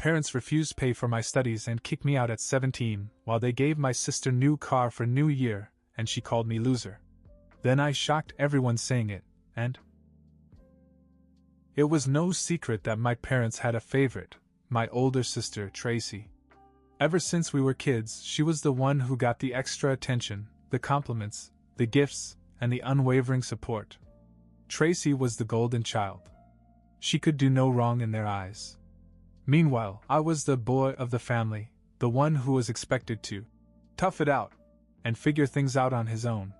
parents refused to pay for my studies and kicked me out at 17, while they gave my sister new car for New Year, and she called me loser. Then I shocked everyone saying it, and it was no secret that my parents had a favorite, my older sister, Tracy. Ever since we were kids, she was the one who got the extra attention, the compliments, the gifts, and the unwavering support. Tracy was the golden child. She could do no wrong in their eyes. Meanwhile, I was the boy of the family, the one who was expected to tough it out and figure things out on his own.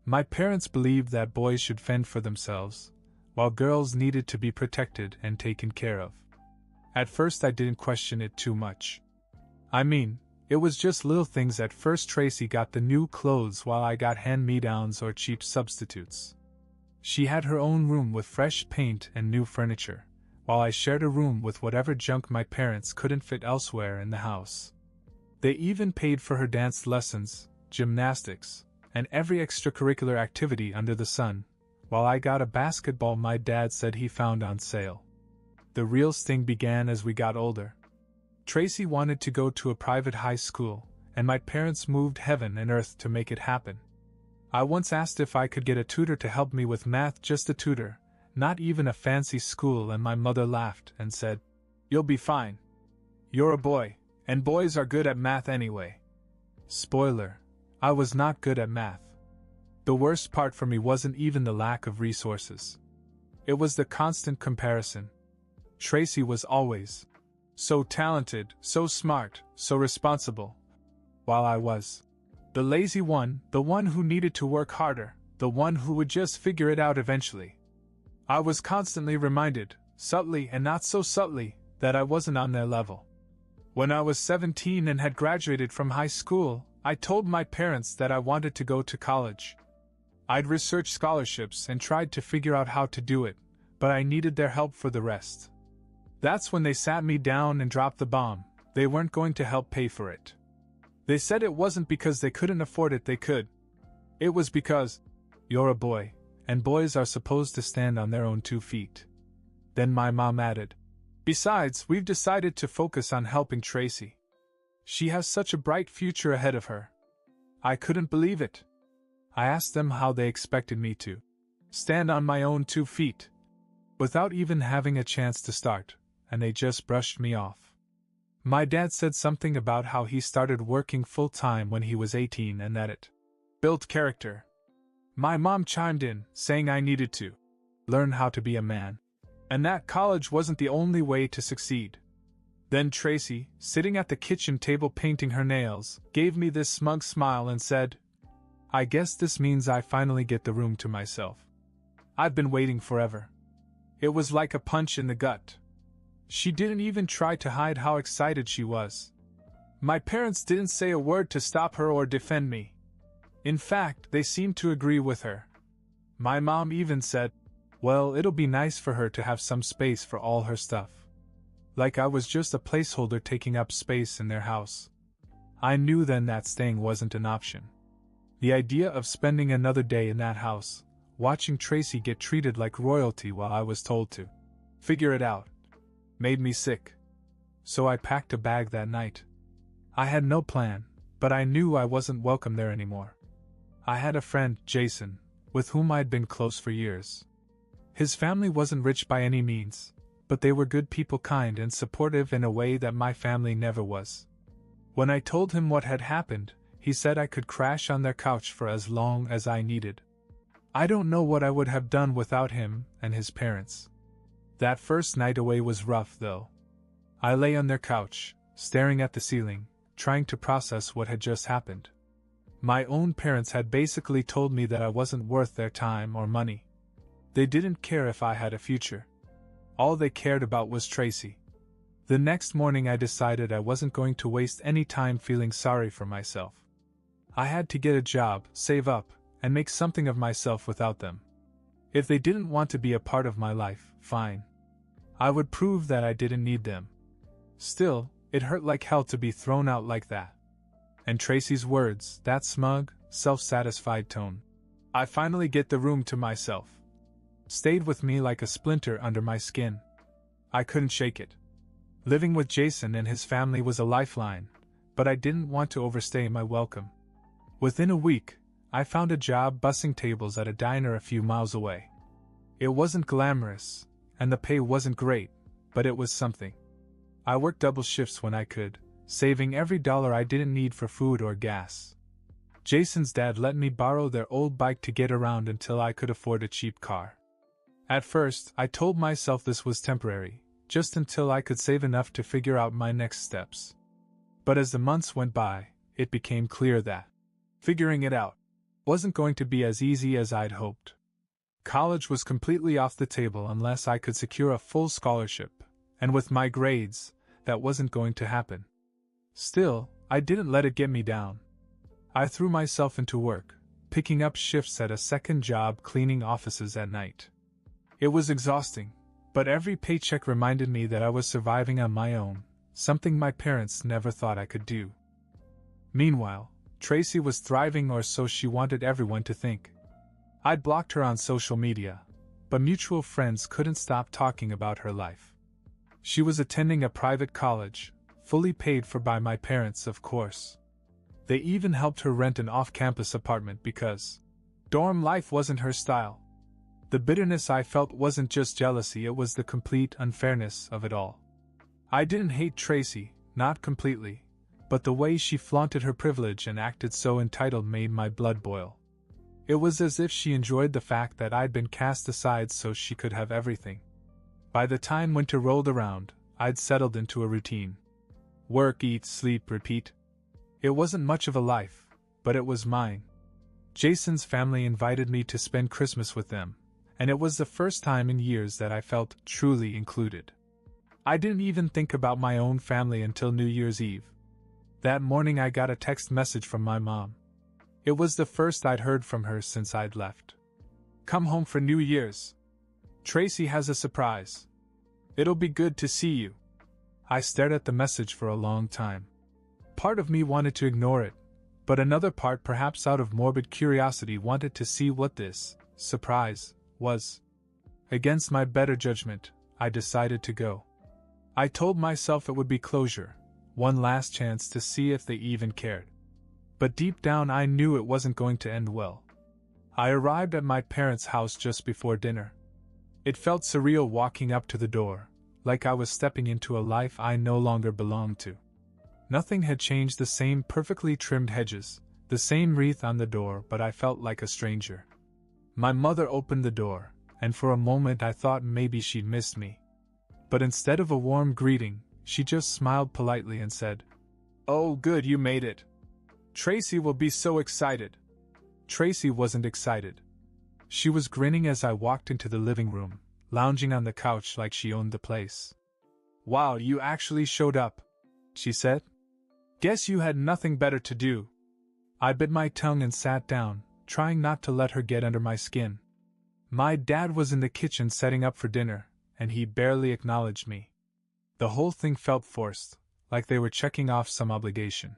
My parents believed that boys should fend for themselves, while girls needed to be protected and taken care of. At first I didn't question it too much. I mean, it was just little things. At first Tracy got the new clothes while I got hand-me-downs or cheap substitutes. She had her own room with fresh paint and new furniture, while I shared a room with whatever junk my parents couldn't fit elsewhere in the house. They even paid for her dance lessons, gymnastics, and every extracurricular activity under the sun, while I got a basketball my dad said he found on sale. The real sting began as we got older. Tracy wanted to go to a private high school, and my parents moved heaven and earth to make it happen. I once asked if I could get a tutor to help me with math, just a tutor, not even a fancy school, and my mother laughed and said, "You'll be fine. You're a boy, and boys are good at math anyway." Spoiler, I was not good at math. The worst part for me wasn't even the lack of resources. It was the constant comparison. Tracy was always so talented, so smart, so responsible, while I was the lazy one, the one who needed to work harder, the one who would just figure it out eventually. I was constantly reminded, subtly and not so subtly, that I wasn't on their level. When I was 17 and had graduated from high school, I told my parents that I wanted to go to college. I'd researched scholarships and tried to figure out how to do it, but I needed their help for the rest. That's when they sat me down and dropped the bomb. They weren't going to help pay for it. They said it wasn't because they couldn't afford it, they could. It was because you're a boy, and boys are supposed to stand on their own 2 feet. Then my mom added, "Besides, we've decided to focus on helping Tracy. She has such a bright future ahead of her." I couldn't believe it. I asked them how they expected me to stand on my own 2 feet, without even having a chance to start, and they just brushed me off. My dad said something about how he started working full-time when he was 18 and that it built character. My mom chimed in, saying I needed to learn how to be a man, and that college wasn't the only way to succeed. Then Tracy, sitting at the kitchen table painting her nails, gave me this smug smile and said, "I guess this means I finally get the room to myself. I've been waiting forever." It was like a punch in the gut. She didn't even try to hide how excited she was. My parents didn't say a word to stop her or defend me. In fact, they seemed to agree with her. My mom even said, "Well, it'll be nice for her to have some space for all her stuff." Like I was just a placeholder taking up space in their house. I knew then that staying wasn't an option. The idea of spending another day in that house, watching Tracy get treated like royalty while I was told to figure it out, made me sick. So I packed a bag that night. I had no plan, but I knew I wasn't welcome there anymore. I had a friend, Jason, with whom I'd been close for years. His family wasn't rich by any means, but they were good people, kind and supportive in a way that my family never was. When I told him what had happened, he said I could crash on their couch for as long as I needed. I don't know what I would have done without him and his parents. That first night away was rough, though. I lay on their couch, staring at the ceiling, trying to process what had just happened. My own parents had basically told me that I wasn't worth their time or money. They didn't care if I had a future. All they cared about was Tracy. The next morning I decided I wasn't going to waste any time feeling sorry for myself. I had to get a job, save up, and make something of myself without them. If they didn't want to be a part of my life, fine. I would prove that I didn't need them. Still, it hurt like hell to be thrown out like that. And Tracy's words, that smug, self-satisfied tone. I finally get the room to myself. Stayed with me like a splinter under my skin. I couldn't shake it. Living with Jason and his family was a lifeline, but I didn't want to overstay my welcome. Within a week, I found a job bussing tables at a diner a few miles away. It wasn't glamorous, and the pay wasn't great, but it was something. I worked double shifts when I could, saving every dollar I didn't need for food or gas. Jason's dad let me borrow their old bike to get around until I could afford a cheap car. At first, I told myself this was temporary, just until I could save enough to figure out my next steps. But as the months went by, it became clear that figuring it out wasn't going to be as easy as I'd hoped. College was completely off the table unless I could secure a full scholarship, and with my grades, that wasn't going to happen. Still, I didn't let it get me down. I threw myself into work, picking up shifts at a second job cleaning offices at night. It was exhausting, but every paycheck reminded me that I was surviving on my own, something my parents never thought I could do. Meanwhile, Tracy was thriving, or so she wanted everyone to think. I'd blocked her on social media, but mutual friends couldn't stop talking about her life. She was attending a private college, fully paid for by my parents, of course. They even helped her rent an off-campus apartment because dorm life wasn't her style. The bitterness I felt wasn't just jealousy, it was the complete unfairness of it all. I didn't hate Tracy, not completely, but the way she flaunted her privilege and acted so entitled made my blood boil. It was as if she enjoyed the fact that I'd been cast aside so she could have everything. By the time winter rolled around, I'd settled into a routine. Work, eat, sleep, repeat. It wasn't much of a life, but it was mine. Jason's family invited me to spend Christmas with them, and it was the first time in years that I felt truly included. I didn't even think about my own family until New Year's Eve. That morning I got a text message from my mom. It was the first I'd heard from her since I'd left. "Come home for New Year's. Tracy has a surprise. It'll be good to see you." I stared at the message for a long time. Part of me wanted to ignore it, but another part, perhaps out of morbid curiosity, wanted to see what this surprise was. Against my better judgment, I decided to go. I told myself it would be closure, one last chance to see if they even cared. But deep down I knew it wasn't going to end well. I arrived at my parents' house just before dinner. It felt surreal walking up to the door, like I was stepping into a life I no longer belonged to. Nothing had changed, the same perfectly trimmed hedges, the same wreath on the door, but I felt like a stranger. My mother opened the door, and for a moment I thought maybe she'd missed me. But instead of a warm greeting, she just smiled politely and said, "Oh, good, you made it. Tracy will be so excited." Tracy wasn't excited. She was grinning as I walked into the living room, lounging on the couch like she owned the place. "Wow, you actually showed up," she said. "Guess you had nothing better to do." I bit my tongue and sat down, trying not to let her get under my skin. My dad was in the kitchen setting up for dinner, and he barely acknowledged me. The whole thing felt forced, like they were checking off some obligation.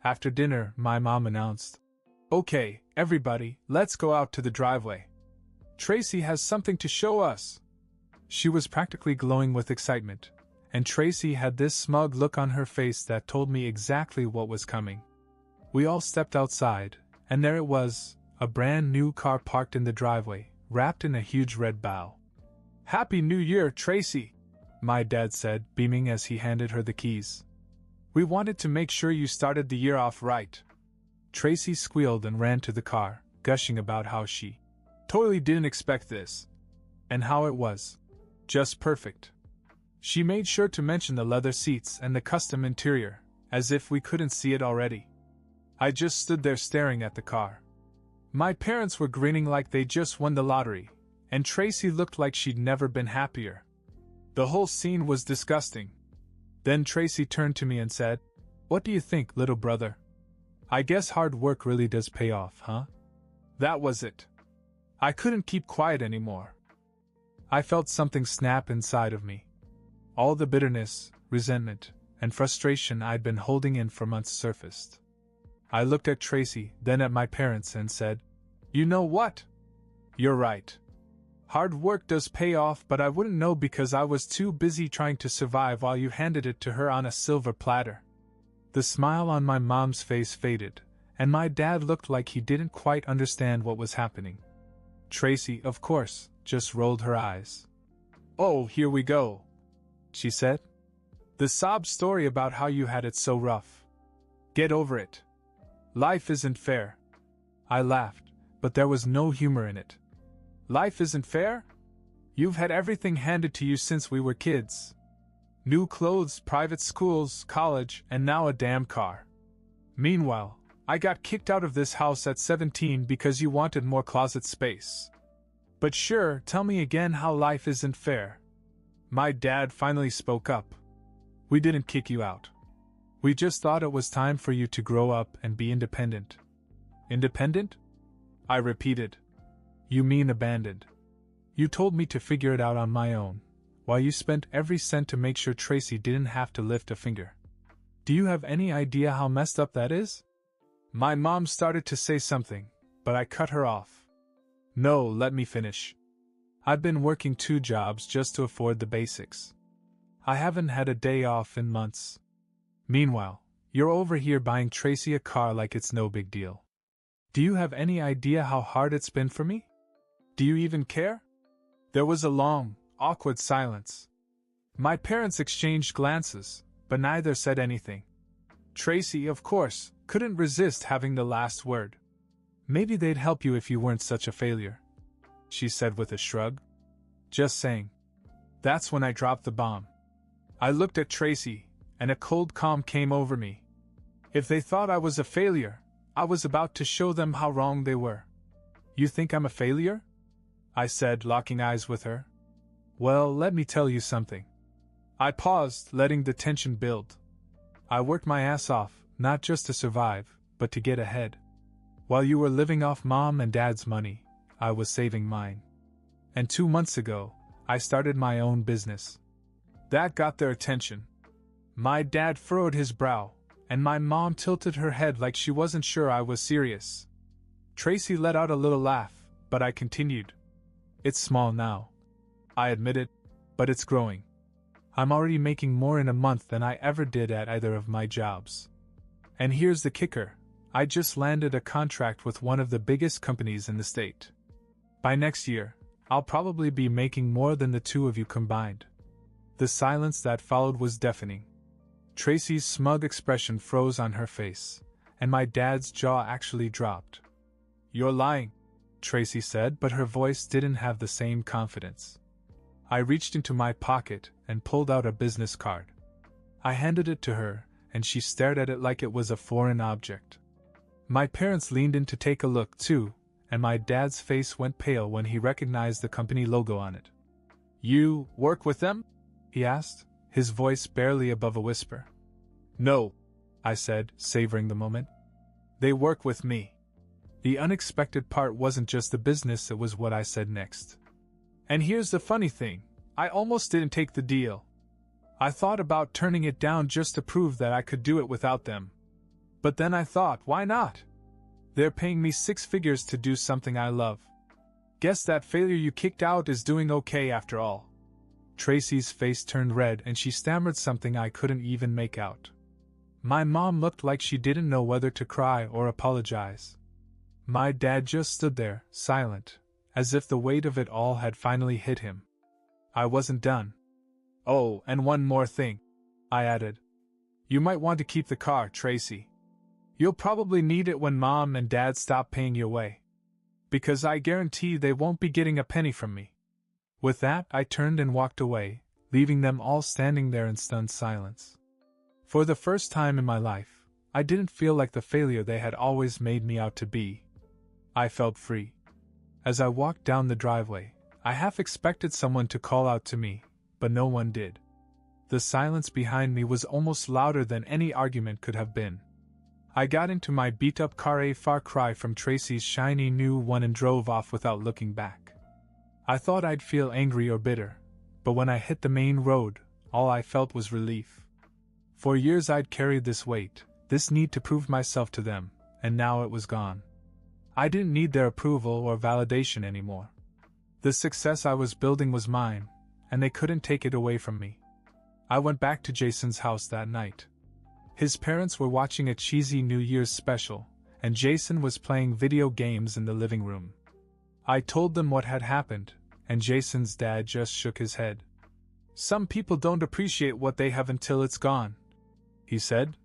After dinner, my mom announced, "Okay, everybody, let's go out to the driveway. Tracy has something to show us." She was practically glowing with excitement, and Tracy had this smug look on her face that told me exactly what was coming. We all stepped outside, and there it was, a brand new car parked in the driveway, wrapped in a huge red bow. "Happy New Year, Tracy," my dad said, beaming as he handed her the keys. "We wanted to make sure you started the year off right." Tracy squealed and ran to the car, gushing about how she totally didn't expect this, and how it was just perfect. She made sure to mention the leather seats and the custom interior, as if we couldn't see it already. I just stood there staring at the car. My parents were grinning like they just won the lottery, and Tracy looked like she'd never been happier. The whole scene was disgusting. Then Tracy turned to me and said, "What do you think, little brother? I guess hard work really does pay off, huh?" That was it. I couldn't keep quiet anymore. I felt something snap inside of me. All the bitterness, resentment, and frustration I'd been holding in for months surfaced. I looked at Tracy, then at my parents, and said, "You know what? You're right. Hard work does pay off, but I wouldn't know because I was too busy trying to survive while you handed it to her on a silver platter. The smile on my mom's face faded, and my dad looked like he didn't quite understand what was happening. Tracy, of course, just rolled her eyes. "Oh, here we go," she said. "The sob story about how you had it so rough. Get over it. Life isn't fair." I laughed, but there was no humor in it. "Life isn't fair? You've had everything handed to you since we were kids. New clothes, private schools, college, and now a damn car. Meanwhile, I got kicked out of this house at 17 because you wanted more closet space. But sure, tell me again how life isn't fair." My dad finally spoke up. "We didn't kick you out. We just thought it was time for you to grow up and be independent." "Independent?" I repeated. "You mean abandoned. You told me to figure it out on my own, while you spent every cent to make sure Tracy didn't have to lift a finger. Do you have any idea how messed up that is?" My mom started to say something, but I cut her off. "No, let me finish. I've been working 2 jobs just to afford the basics. I haven't had a day off in months. Meanwhile, you're over here buying Tracy a car like it's no big deal. Do you have any idea how hard it's been for me? Do you even care?" There was a long, awkward silence. My parents exchanged glances, but neither said anything. Tracy, of course, couldn't resist having the last word. "Maybe they'd help you if you weren't such a failure," she said with a shrug. "Just saying." That's when I dropped the bomb. I looked at Tracy, and a cold calm came over me. If they thought I was a failure, I was about to show them how wrong they were. "You think I'm a failure?" I said, locking eyes with her. "Well, let me tell you something." I paused, letting the tension build. "I worked my ass off, not just to survive, but to get ahead. While you were living off Mom and Dad's money, I was saving mine. And 2 months ago, I started my own business." That got their attention. My dad furrowed his brow, and my mom tilted her head like she wasn't sure I was serious. Tracy let out a little laugh, but I continued. "It's small now, I admit it, but it's growing. I'm already making more in a month than I ever did at either of my jobs. And here's the kicker, I just landed a contract with one of the biggest companies in the state. By next year, I'll probably be making more than the 2 of you combined." The silence that followed was deafening. Tracy's smug expression froze on her face, and my dad's jaw actually dropped. "You're lying," Tracy said, but her voice didn't have the same confidence. I reached into my pocket and pulled out a business card. I handed it to her, and she stared at it like it was a foreign object. My parents leaned in to take a look too, and my dad's face went pale when he recognized the company logo on it. "You work with them?" he asked, his voice barely above a whisper. "No," I said, savoring the moment. "They work with me." The unexpected part wasn't just the business, it was what I said next. And here's the funny thing, I almost didn't take the deal. I thought about turning it down just to prove that I could do it without them. But then I thought, why not? They're paying me 6 figures to do something I love. Guess that failure you kicked out is doing okay after all. Tracy's face turned red and she stammered something I couldn't even make out. My mom looked like she didn't know whether to cry or apologize. My dad just stood there, silent, as if the weight of it all had finally hit him. I wasn't done. "Oh, and one more thing," I added. "You might want to keep the car, Tracy. You'll probably need it when Mom and Dad stop paying your way. Because I guarantee they won't be getting a penny from me." With that, I turned and walked away, leaving them all standing there in stunned silence. For the first time in my life, I didn't feel like the failure they had always made me out to be. I felt free. As I walked down the driveway, I half expected someone to call out to me, but no one did. The silence behind me was almost louder than any argument could have been. I got into my beat-up car, a far cry from Tracy's shiny new one, and drove off without looking back. I thought I'd feel angry or bitter, but when I hit the main road, all I felt was relief. For years I'd carried this weight, this need to prove myself to them, and now it was gone. I didn't need their approval or validation anymore. The success I was building was mine, and they couldn't take it away from me. I went back to Jason's house that night. His parents were watching a cheesy New Year's special, and Jason was playing video games in the living room. I told them what had happened, and Jason's dad just shook his head. "Some people don't appreciate what they have until it's gone," he said.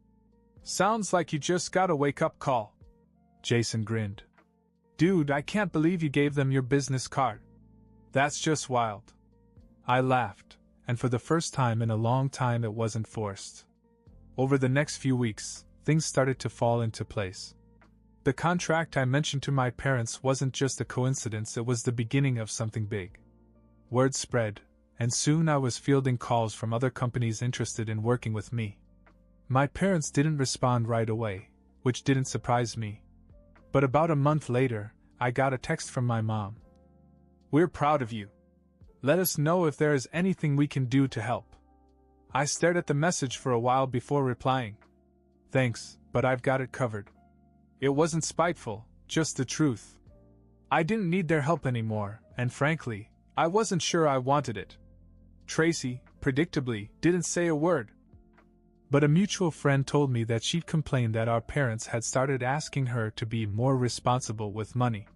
"Sounds like you just got a wake-up call." Jason grinned. "Dude, I can't believe you gave them your business card. That's just wild." I laughed, and for the first time in a long time it wasn't forced. Over the next few weeks, things started to fall into place. The contract I mentioned to my parents wasn't just a coincidence, it was the beginning of something big. Word spread, and soon I was fielding calls from other companies interested in working with me. My parents didn't respond right away, which didn't surprise me. But about a month later, I got a text from my mom. "We're proud of you. Let us know if there is anything we can do to help." I stared at the message for a while before replying. "Thanks, but I've got it covered." It wasn't spiteful, just the truth. I didn't need their help anymore, and frankly, I wasn't sure I wanted it. Tracy, predictably, didn't say a word. But a mutual friend told me that she'd complained that our parents had started asking her to be more responsible with money.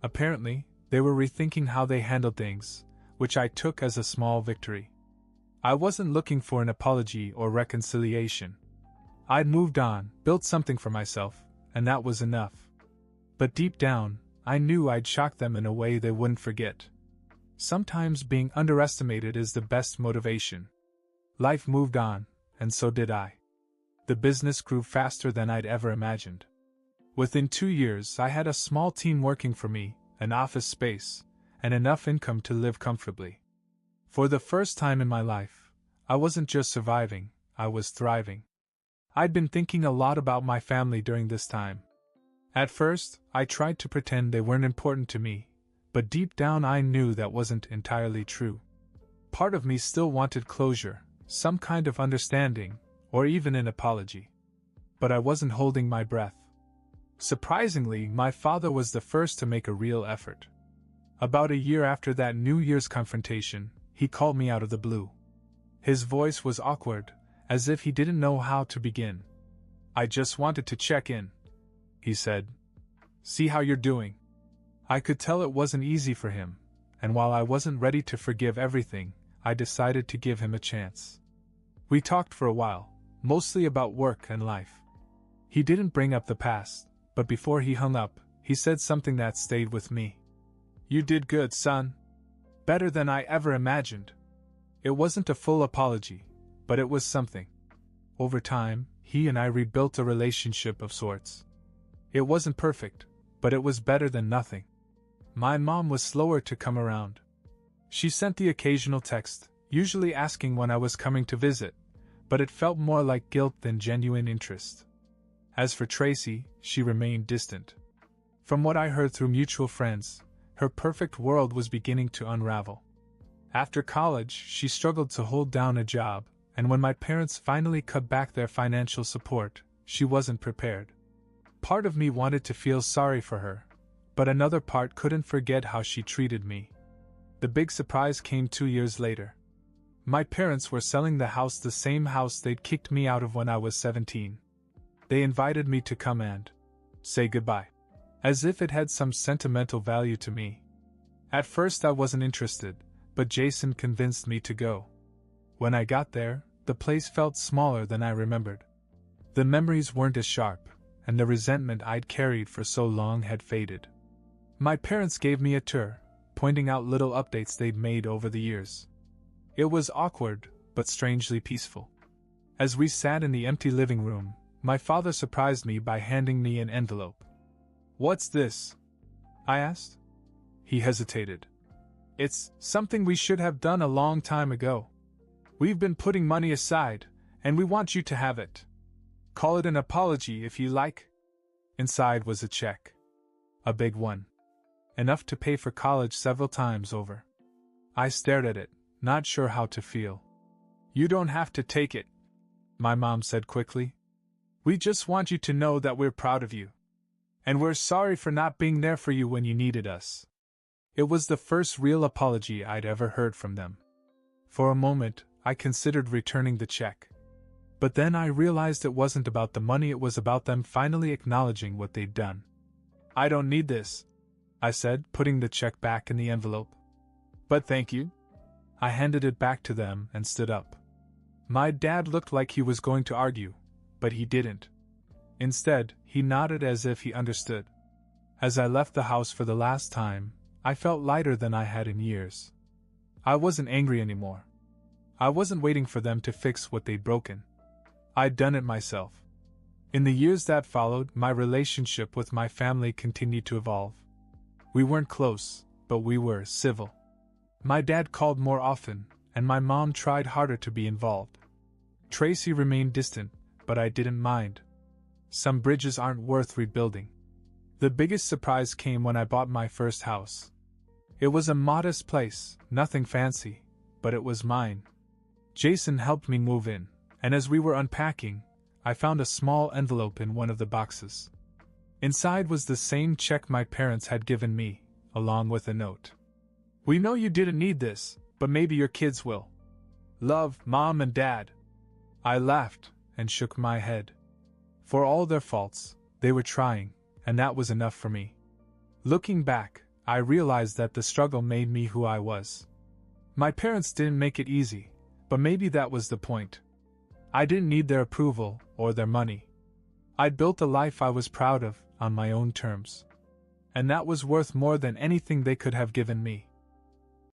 Apparently, they were rethinking how they handled things, which I took as a small victory. I wasn't looking for an apology or reconciliation. I'd moved on, built something for myself, and that was enough. But deep down, I knew I'd shocked them in a way they wouldn't forget. Sometimes being underestimated is the best motivation. Life moved on, and so did I. The business grew faster than I'd ever imagined. Within 2 years, I had a small team working for me, an office space, and enough income to live comfortably. For the first time in my life, I wasn't just surviving, I was thriving. I'd been thinking a lot about my family during this time. At first, I tried to pretend they weren't important to me, but deep down I knew that wasn't entirely true. Part of me still wanted closure, some kind of understanding, or even an apology. But I wasn't holding my breath. Surprisingly, my father was the first to make a real effort. About a year after that New Year's confrontation, he called me out of the blue. His voice was awkward, as if he didn't know how to begin. "I just wanted to check in," he said. "See how you're doing." I could tell it wasn't easy for him, and while I wasn't ready to forgive everything, I decided to give him a chance. We talked for a while, mostly about work and life. He didn't bring up the past, but before he hung up, he said something that stayed with me. "You did good, son. Better than I ever imagined." It wasn't a full apology, but it was something. Over time, he and I rebuilt a relationship of sorts. It wasn't perfect, but it was better than nothing. My mom was slower to come around. She sent the occasional text, usually asking when I was coming to visit, but it felt more like guilt than genuine interest. As for Tracy, she remained distant. From what I heard through mutual friends, her perfect world was beginning to unravel. After college, she struggled to hold down a job, and when my parents finally cut back their financial support, she wasn't prepared. Part of me wanted to feel sorry for her, but another part couldn't forget how she treated me. The big surprise came 2 years later. My parents were selling the house, the same house they'd kicked me out of when I was 17. They invited me to come and say goodbye, as if it had some sentimental value to me. At first I wasn't interested, but Jason convinced me to go. When I got there, the place felt smaller than I remembered. The memories weren't as sharp, and the resentment I'd carried for so long had faded. My parents gave me a tour, pointing out little updates they'd made over the years. It was awkward, but strangely peaceful. As we sat in the empty living room, my father surprised me by handing me an envelope. "What's this?" I asked. He hesitated. "It's something we should have done a long time ago. We've been putting money aside, and we want you to have it. Call it an apology if you like." Inside was a check. A big one. Enough to pay for college several times over. I stared at it, not sure how to feel. "You don't have to take it," my mom said quickly. "We just want you to know that we're proud of you. And we're sorry for not being there for you when you needed us." It was the first real apology I'd ever heard from them. For a moment, I considered returning the check. But then I realized it wasn't about the money, it was about them finally acknowledging what they'd done. "I don't need this," I said, putting the check back in the envelope. "But thank you." I handed it back to them and stood up. My dad looked like he was going to argue, but he didn't. Instead, he nodded as if he understood. As I left the house for the last time, I felt lighter than I had in years. I wasn't angry anymore. I wasn't waiting for them to fix what they'd broken. I'd done it myself. In the years that followed, my relationship with my family continued to evolve. We weren't close, but we were civil. My dad called more often, and my mom tried harder to be involved. Tracy remained distant, but I didn't mind. Some bridges aren't worth rebuilding. The biggest surprise came when I bought my first house. It was a modest place, nothing fancy, but it was mine. Jason helped me move in, and as we were unpacking, I found a small envelope in one of the boxes. Inside was the same check my parents had given me, along with a note. "We know you didn't need this, but maybe your kids will. Love, Mom and Dad." I laughed and shook my head. For all their faults, they were trying, and that was enough for me. Looking back, I realized that the struggle made me who I was. My parents didn't make it easy, but maybe that was the point. I didn't need their approval or their money. I'd built a life I was proud of on my own terms. And that was worth more than anything they could have given me.